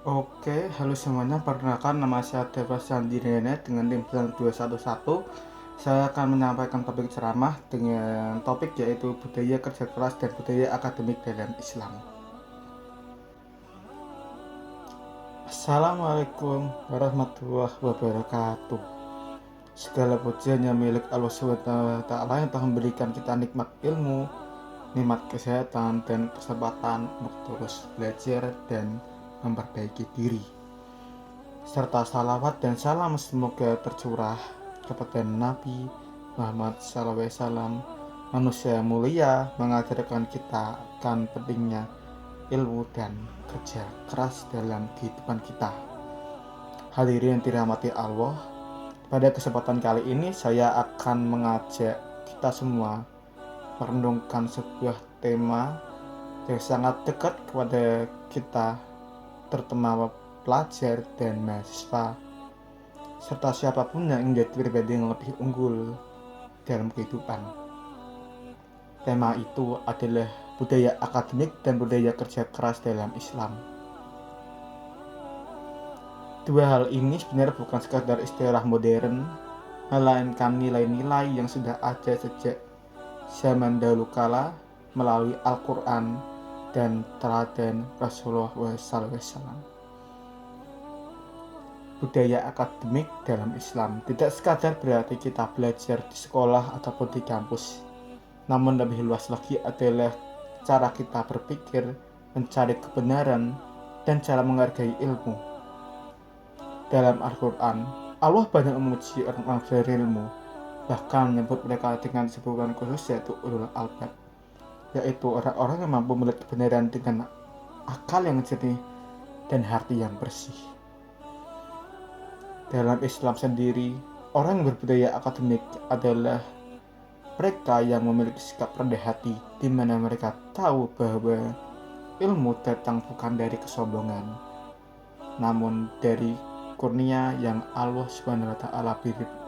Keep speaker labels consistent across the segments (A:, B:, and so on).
A: Oke, halo semuanya. Perkenalkan, nama saya Deva Sandiriana dengan NIM 211. Saya akan menyampaikan topik ceramah dengan topik yaitu budaya kerja keras dan budaya akademik dalam Islam. Assalamualaikum warahmatullahi wabarakatuh. Segala pujiannya milik Allah SWT yang telah memberikan kita nikmat ilmu, nikmat kesehatan, dan kesempatan untuk terus belajar dan memperbaiki diri, serta salawat dan salam semoga tercurah kepada Nabi Muhammad SAW, manusia mulia, mengajarkan kita akan pentingnya ilmu dan kerja keras dalam kehidupan kita. Hadirin yang dirahmati Allah, pada kesempatan kali ini saya akan mengajak kita semua merenungkan sebuah tema yang sangat dekat kepada kita, terutama pelajar dan mahasiswa, serta siapapun yang menjadi pribadi yang lebih unggul dalam kehidupan. Tema itu adalah budaya akademik dan budaya kerja keras dalam Islam. Dua hal ini sebenarnya bukan sekadar istilah modern, melainkan nilai-nilai yang sudah ada sejak zaman dahulu kala melalui Al-Quran dan teladan Rasulullah SAW. Budaya akademik dalam Islam tidak sekadar berarti kita belajar di sekolah ataupun di kampus, namun lebih luas lagi adalah cara kita berpikir, mencari kebenaran, dan cara menghargai ilmu. Dalam Al-Quran, Allah banyak memuji orang-orang berilmu, bahkan menyebut mereka dengan sebutan khusus yaitu ulul albab, yaitu orang-orang yang mampu melihat kebenaran dengan akal yang jernih dan hati yang bersih. Dalam Islam sendiri, orang yang berbudaya akademik adalah mereka yang memiliki sikap rendah hati, di mana mereka tahu bahwa ilmu datang bukan dari kesombongan, namun dari kurnia yang Allah SWT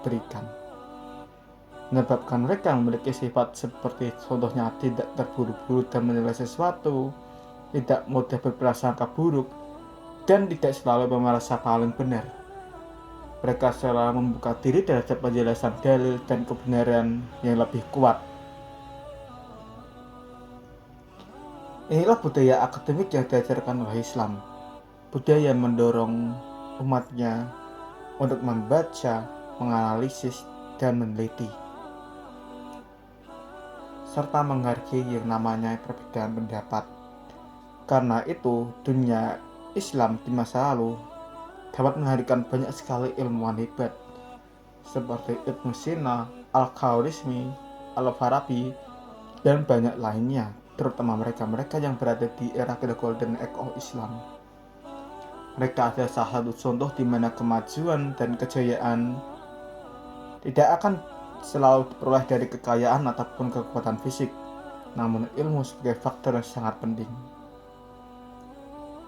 A: berikan. Menyebabkan mereka memiliki sifat seperti contohnya tidak terburu-buru dan menilai sesuatu, tidak mudah berprasangka buruk, dan tidak selalu merasa paling benar. Mereka selalu membuka diri terhadap penjelasan dalil dan kebenaran yang lebih kuat. Inilah budaya akademik yang diajarkan oleh Islam. Budaya mendorong umatnya untuk membaca, menganalisis, dan meneliti, serta menghargai yang namanya perbedaan pendapat. Karena itu, dunia Islam di masa lalu dapat menghadirkan banyak sekali ilmuwan hebat seperti Ibnu Sina, Al-Khwarizmi, Al-Farabi, dan banyak lainnya, terutama mereka-mereka yang berada di era The Golden Age of Islam. Mereka adalah salah satu contoh di mana kemajuan dan kejayaan tidak akan selalu diperoleh dari kekayaan ataupun kekuatan fisik, namun ilmu sebagai faktor yang sangat penting.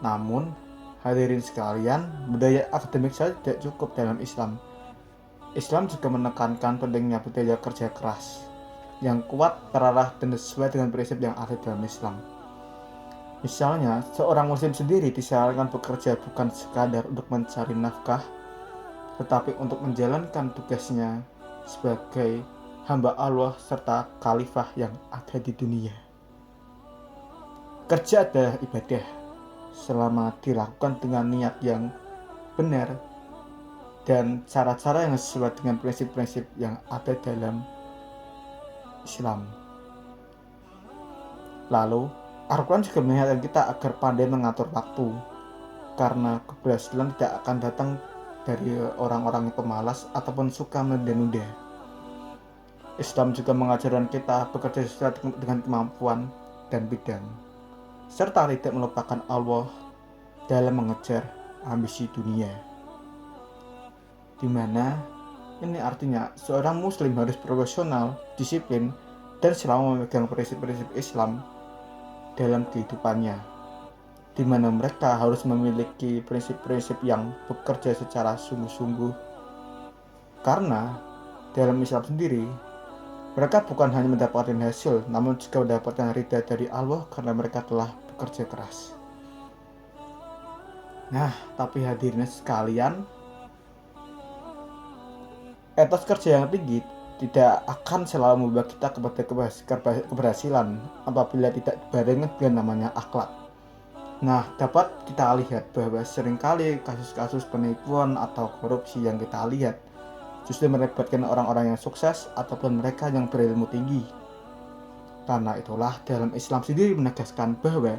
A: Namun, hadirin sekalian, budaya akademik saja tidak cukup dalam Islam. Islam juga menekankan pentingnya budaya kerja keras yang kuat, terarah, dan sesuai dengan prinsip yang ada dalam Islam. Misalnya, seorang muslim sendiri disarankan bekerja bukan sekadar untuk mencari nafkah, tetapi untuk menjalankan tugasnya sebagai hamba Allah serta khalifah yang ada di dunia. Kerja adalah ibadah selama dilakukan dengan niat yang benar dan cara-cara yang sesuai dengan prinsip-prinsip yang ada dalam Islam. Lalu, Al-Quran juga mengingatkan kita agar pandai mengatur waktu, karena keberhasilan tidak akan datang dari orang-orang yang pemalas ataupun suka menunda-nunda. Islam juga mengajarkan kita bekerja sesuai dengan kemampuan dan bidang, serta tidak melupakan Allah dalam mengejar ambisi dunia. Di mana ini artinya seorang muslim harus profesional, disiplin, dan selalu memegang prinsip-prinsip Islam dalam kehidupannya, di mana mereka harus memiliki prinsip-prinsip yang bekerja secara sungguh-sungguh. Karena dalam Islam sendiri, mereka bukan hanya mendapatkan hasil, namun juga mendapatkan ridha dari Allah karena mereka telah bekerja keras. Nah, tapi hadirin sekalian, etos kerja yang tinggi tidak akan selalu membawa kita kepada keberhasilan apabila tidak dibarengi dengan namanya akhlak. Nah, dapat kita lihat bahwa seringkali kasus-kasus penipuan atau korupsi yang kita lihat justru melibatkan orang-orang yang sukses ataupun mereka yang berilmu tinggi. Karena itulah dalam Islam sendiri menegaskan bahwa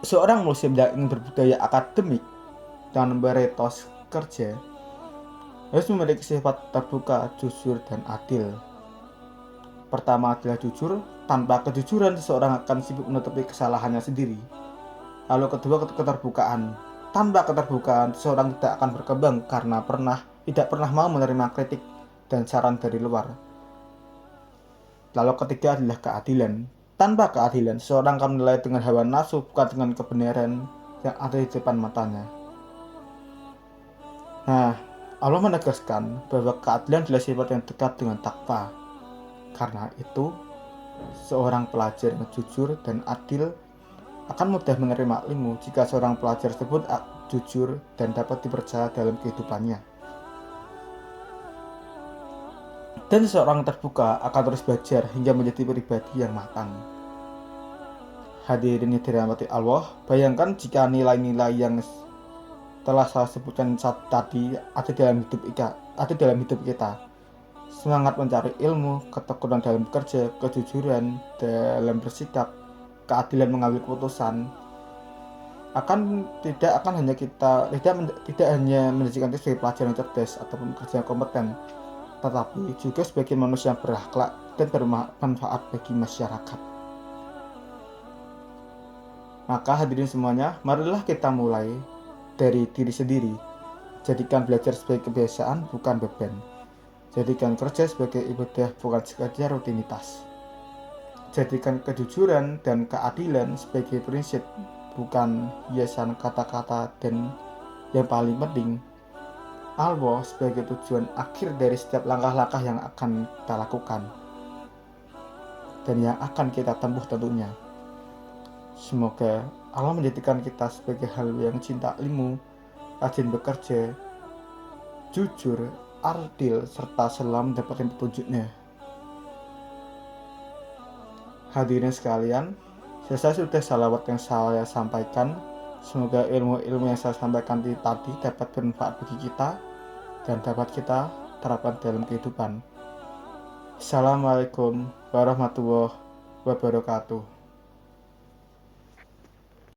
A: seorang muslim yang ingin berbudaya akademik dan beretos kerja harus memiliki sifat terbuka, jujur, dan adil. Pertama adalah jujur. Tanpa kejujuran, seseorang akan sibuk menutupi kesalahannya sendiri. Lalu kedua, keterbukaan. Tanpa keterbukaan, seseorang tidak akan berkembang karena tidak pernah mau menerima kritik dan saran dari luar. Lalu ketiga adalah keadilan. Tanpa keadilan, seseorang akan menilai dengan hawa nafsu, bukan dengan kebenaran yang ada di depan matanya. Nah, Allah menegaskan bahwa keadilan adalah sifat yang dekat dengan takwa. Karena itu, seorang pelajar yang jujur dan adil akan mudah menerima ilmu jika seorang pelajar tersebut jujur dan dapat dipercaya dalam kehidupannya. Dan seorang terbuka akan terus belajar hingga menjadi pribadi yang matang. Hadirin yang dirahmati Allah, bayangkan jika nilai-nilai yang telah saya sebutkan tadi ada dalam hidup kita. Semangat mencari ilmu, ketekunan dalam bekerja, kejujuran dalam bersikap, keadilan mengambil keputusan tidak hanya menjadikan kita sebagai pelajar yang cerdas ataupun pekerja yang kompeten, tetapi juga sebagai manusia yang berakhlak dan bermanfaat bagi masyarakat. Maka hadirin semuanya, marilah kita mulai dari diri sendiri. Jadikan belajar sebagai kebiasaan, bukan beban. Jadikan kerja sebagai ibadah, bukan sekadar rutinitas. Jadikan kejujuran dan keadilan sebagai prinsip, bukan hiasan kata-kata, dan yang paling penting, Allah sebagai tujuan akhir dari setiap langkah-langkah yang akan kita lakukan dan yang akan kita tempuh tentunya. Semoga Allah menjadikan kita sebagai hamba yang cinta ilmu, rajin bekerja, jujur, adil, serta selalu mendapatkan petunjuknya. Hadirin sekalian, selesai sudah salawat yang saya sampaikan. Semoga ilmu-ilmu yang saya sampaikan tadi dapat bermanfaat bagi kita dan dapat kita terapkan dalam kehidupan. Assalamualaikum warahmatullahi wabarakatuh.